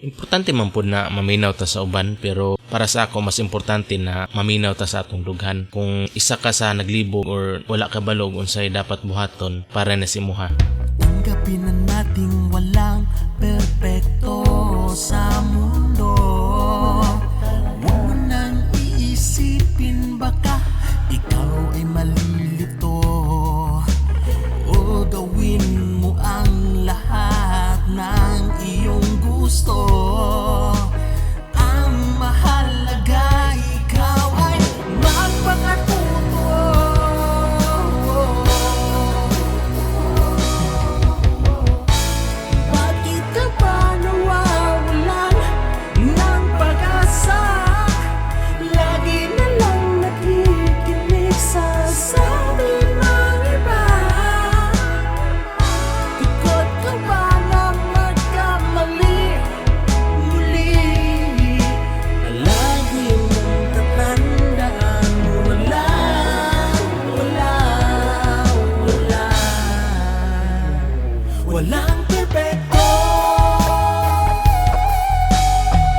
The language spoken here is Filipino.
Importante man po na maminaw ta sa uban, pero para sa ako mas importante na maminaw ta sa atong dughan. Kung isa ka sa naglibog or wala ka balog unsay dapat buhaton para na simuha. Tanggapin na nating walang perpekto sa mundo. Huwag mo nang iisipin baka ikaw ay malilito, o gawin mo ang lahat ng iyong gusto. Ang mahalaga ikaw ay magpakatuto. Bakit ka ba nawawalan ng pag-asa? Lagi na lang nakikinig sa sabi ng iba. Takot ka ba na magkamali muli? Lagi mong tatandaan, walang